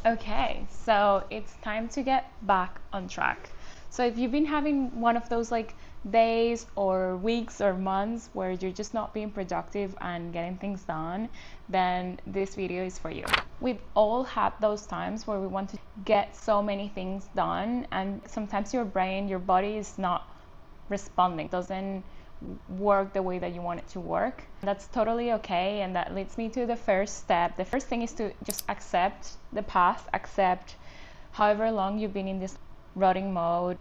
Okay, so it's time to get back on track. So if you've been having one of those like days or weeks or months where you're just not being productive and getting things done, then this video is for you. We've all had those times where we want to get so many things done, and sometimes your brain, your body is not responding, doesn't work the way that you want it to work. That's totally okay, and that leads me to the first step. The first thing is to just accept the past, accept however long you've been in this rotting mode.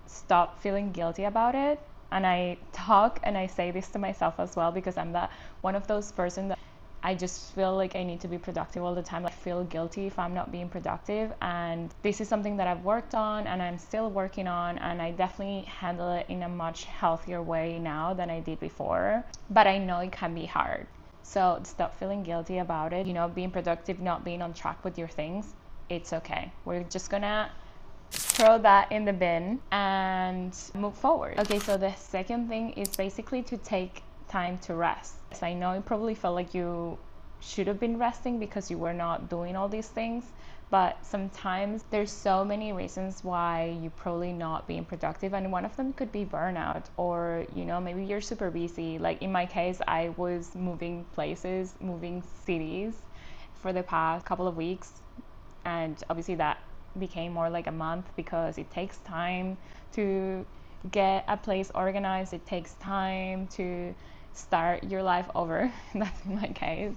Stop feeling guilty about it. And I talk and I say this to myself as well, because I'm that one of those person that I just feel like I need to be productive all the time. I feel guilty if I'm not being productive, and this is something that I've worked on and I'm still working on, and I definitely handle it in a much healthier way now than I did before. But I know it can be hard. So stop feeling guilty about it. Being productive, not being on track with your things, it's okay. We're just gonna throw that in the bin and move forward. Okay, so the second thing is basically to take time to rest. So I know you probably felt like you should have been resting because you were not doing all these things, but sometimes there's so many reasons why you're probably not being productive, and one of them could be burnout, or maybe you're super busy. Like in my case, I was moving places, moving cities for the past couple of weeks, and obviously that became more like a month because it takes time to get a place organized. It takes time to start your life over. That's in my case.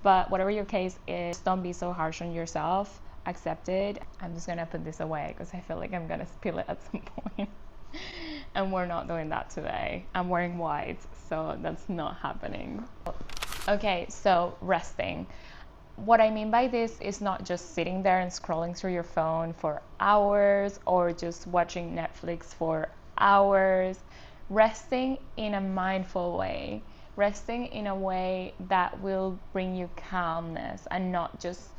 But whatever your case is, don't be so harsh on yourself. Accept it. I'm just gonna put this away because I feel like I'm gonna spill it at some point. And we're not doing that today. I'm wearing white, so that's not happening. Okay, so resting. What I mean by this is not just sitting there and scrolling through your phone for hours or just watching Netflix for hours. Resting in a mindful way, resting in a way that will bring you calmness and not just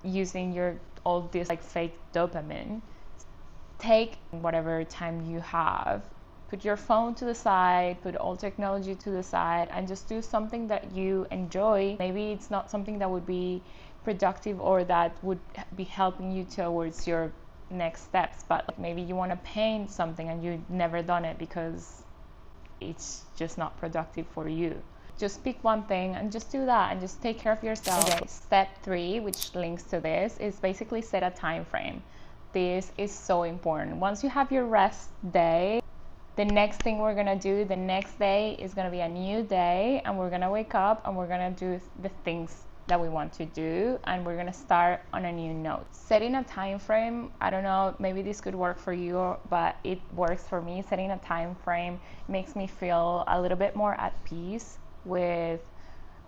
using all this like fake dopamine. Take whatever time you have, put your phone to the side, put all technology to the side, and just do something that you enjoy. Maybe it's not something that would be productive or that would be helping you towards your next steps, but maybe you want to paint something and you've never done it because it's just not productive for you. Just pick one thing and just do that and just take care of yourself. Okay, step 3, which links to this, is basically set a time frame. This is so important. Once you have your rest day, the next thing we're gonna do the next day is gonna be a new day, and we're gonna wake up and we're gonna do the things that we want to do, and we're gonna start on a new note. Setting a time frame, I don't know, maybe this could work for you, but it works for me. Setting a time frame makes me feel a little bit more at peace with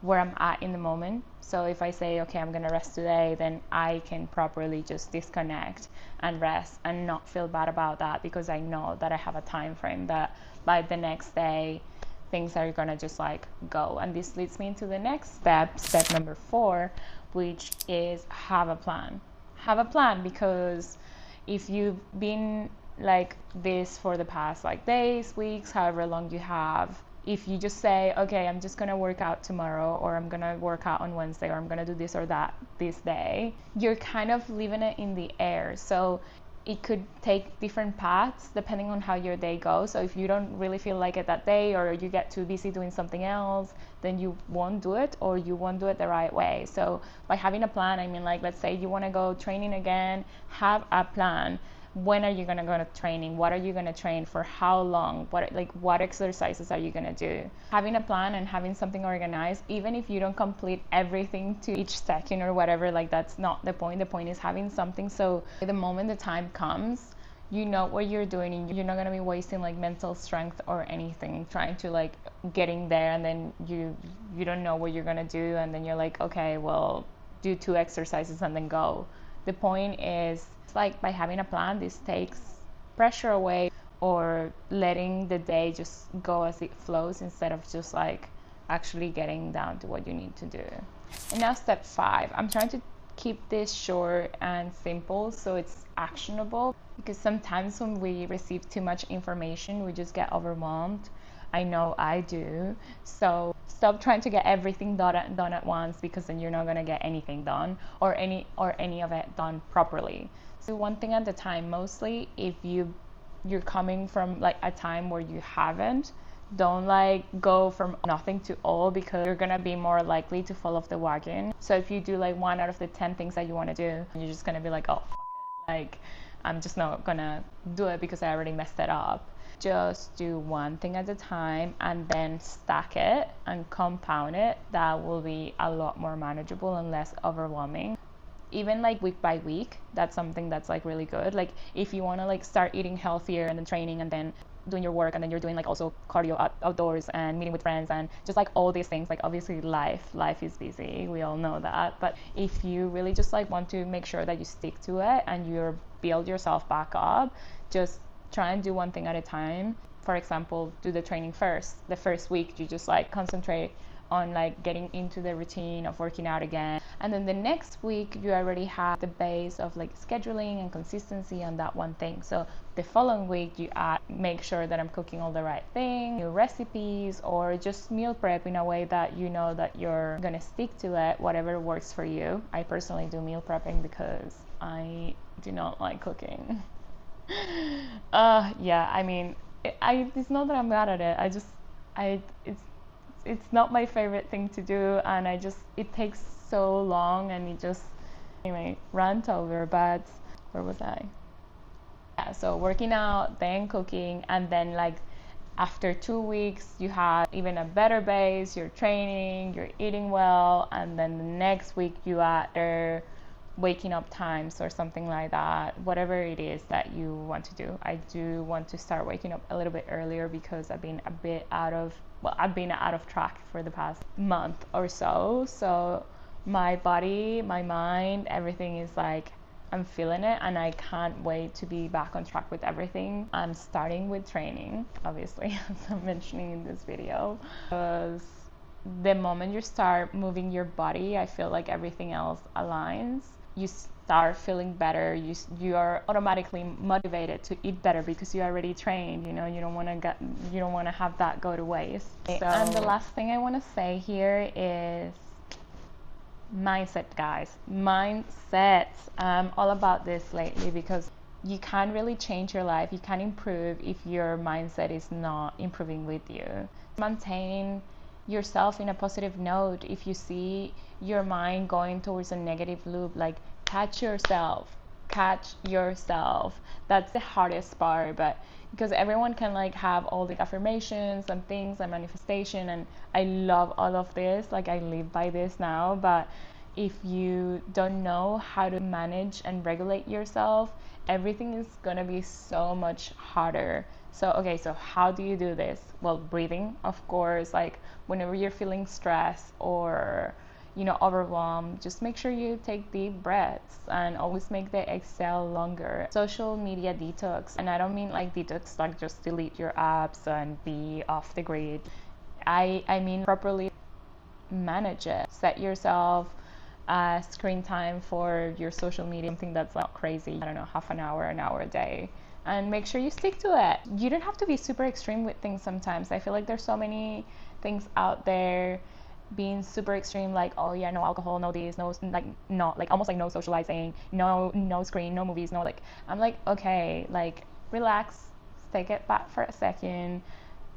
where I'm at in the moment. So if I say, okay, I'm gonna rest today, then I can properly just disconnect and rest and not feel bad about that, because I know that I have a time frame that by the next day things are gonna just like go. And this leads me into the next step number 4, which is have a plan. Have a plan, because if you've been like this for the past like days, weeks, however long you have, if you just say, okay, I'm just gonna work out tomorrow, or I'm gonna work out on Wednesday, or I'm gonna do this or that this day, you're kind of leaving it in the air. So it could take different paths depending on how your day goes. So if you don't really feel like it that day, or you get too busy doing something else, then you won't do it, or you won't do it the right way. So by having a plan, I mean, like, let's say you want to go training again, have a plan. When are you going to go to training? What are you going to train for? How long? What exercises are you going to do? Having a plan and having something organized, even if you don't complete everything to each second or whatever, like, that's not the point. The point is having something, so the moment the time comes, you know what you're doing, and you're not going to be wasting like mental strength or anything trying to like getting there, and then you don't know what you're going to do, and then you're like, okay, well, do 2 exercises and then go. The point is, like, by having a plan, this takes pressure away, or letting the day just go as it flows, instead of just like actually getting down to what you need to do. And now step 5, I'm trying to keep this short and simple so it's actionable, because sometimes when we receive too much information, we just get overwhelmed I know I do. So stop trying to get everything done at once, because then you're not going to get anything done, or any of it done properly. So one thing at a time. Mostly if you're coming from like a time where you haven't, don't like go from nothing to all, because you're gonna be more likely to fall off the wagon. So if you do like 1 out of the 10 things that you want to do, you're just gonna be like, oh, like I'm just not gonna do it because I already messed it up. Just do one thing at a time and then stack it and compound it. That will be a lot more manageable and less overwhelming. Even like week by week, that's something that's like really good. Like if you want to like start eating healthier and then training and then doing your work, and then you're doing like also cardio outdoors and meeting with friends and just like all these things, like obviously life is busy, we all know that. But if you really just like want to make sure that you stick to it and you build yourself back up, just try and do one thing at a time. For example, do the training first. The first week you just like concentrate on like getting into the routine of working out again, and then the next week you already have the base of like scheduling and consistency on that one thing. So the following week you add, make sure that I'm cooking all the right thing, new recipes, or just meal prep in a way that you know that you're gonna stick to it, whatever works for you. I personally do meal prepping because I do not like cooking. Yeah, I mean, it's not that I'm bad at it. I it's not my favorite thing to do, and it takes so long, and it just, anyway, rant over. But where was I? Yeah, so working out, then cooking, and then like after 2 weeks you have even a better base, you're training, you're eating well, and then the next week you add their waking up times or something like that, whatever it is that you want to do. I do want to start waking up a little bit earlier because I've been a bit I've been out of track for the past month or so. So my body, my mind, everything is like, I'm feeling it, and I can't wait to be back on track with everything. I'm starting with training, obviously, as I'm mentioning in this video, because the moment you start moving your body, I feel like everything else aligns. You start feeling better. You are automatically motivated to eat better because you already trained. You don't want to have that go to waste. So, and the last thing I want to say here is mindset, guys. Mindset. I'm all about this lately because you can't really change your life, you can't improve if your mindset is not improving with you. Maintain yourself in a positive note. If you see your mind going towards a negative loop, like catch yourself. That's the hardest part, but because everyone can like have all the affirmations and things and manifestation, and I love all of this, like I live by this now. But if you don't know how to manage and regulate yourself, everything is gonna be so much harder. So okay, so how do you do this? Well, breathing, of course. Like whenever you're feeling stressed or overwhelmed, just make sure you take deep breaths and always make the exhale longer. Social media detox, and I don't mean like detox like just delete your apps and be off the grid. I mean properly manage it. Set yourself screen time for your social media, something that's not crazy. I don't know, half an hour a day, and make sure you stick to it. You don't have to be super extreme with things sometimes. I feel like there's so many things out there being super extreme, like, oh yeah, no alcohol, no this, no, like, not like almost like no socializing, no screen, no movies, no, like, I'm like, okay, like, relax, take it back for a second.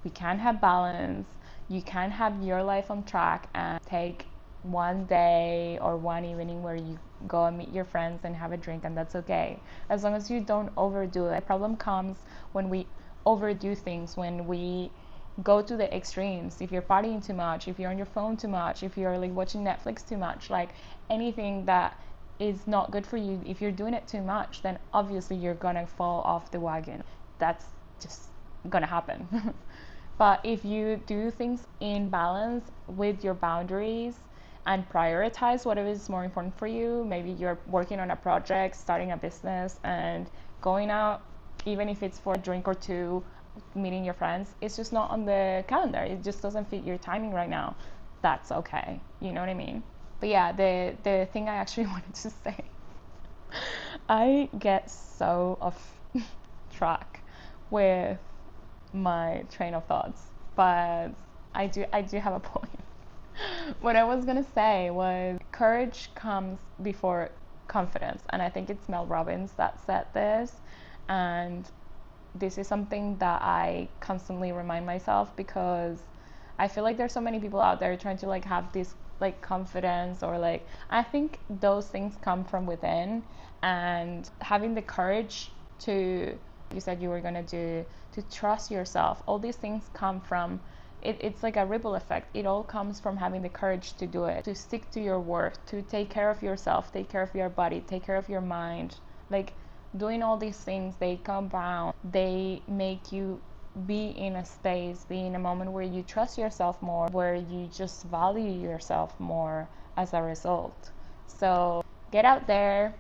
We can have balance. You can have your life on track and take one day or one evening where you go and meet your friends and have a drink, and that's okay, as long as you don't overdo it. The problem comes when we overdo things, when we go to the extremes. If you're partying too much, if you're on your phone too much, if you're like watching Netflix too much, like anything that is not good for you, if you're doing it too much, then obviously you're gonna fall off the wagon. That's just gonna happen. But if you do things in balance with your boundaries and prioritize whatever is more important for you, maybe you're working on a project, starting a business, and going out, even if it's for a drink or two, meeting your friends, it's just not on the calendar. It just doesn't fit your timing right now. That's okay. You know what I mean? But yeah, the thing I actually wanted to say, I get so off track with my train of thoughts, but I do have a point. What I was gonna say was courage comes before confidence, and I think it's Mel Robbins that said this, and this is something that I constantly remind myself, because I feel like there's so many people out there trying to like have this like confidence, or like, I think those things come from within, and having the courage to, you said you were gonna do, to trust yourself. All these things come from it's like a ripple effect. It all comes from having the courage to do it, to stick to your work, to take care of yourself, take care of your body, take care of your mind. Like, doing all these things, they compound, they make you be in a space, be in a moment where you trust yourself more, where you just value yourself more as a result. So get out there,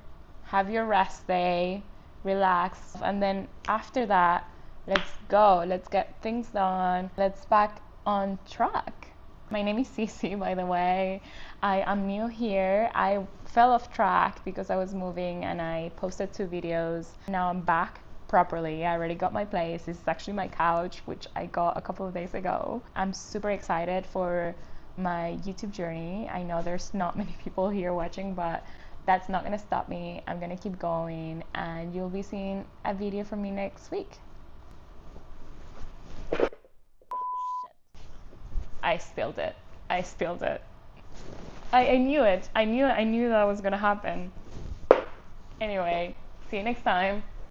have your rest day, relax, and then after that, let's go, let's get things done, let's back on track. My name is Cece, by the way. I am new here. I fell off track because I was moving and I posted 2 videos. Now I'm back properly. I already got my place. This is actually my couch, which I got a couple of days ago. I'm super excited for my YouTube journey. I know there's not many people here watching, but that's not gonna stop me. I'm gonna keep going, and you'll be seeing a video from me next week. I spilled it. I spilled it. I knew it. I knew that was gonna happen. Anyway, see you next time.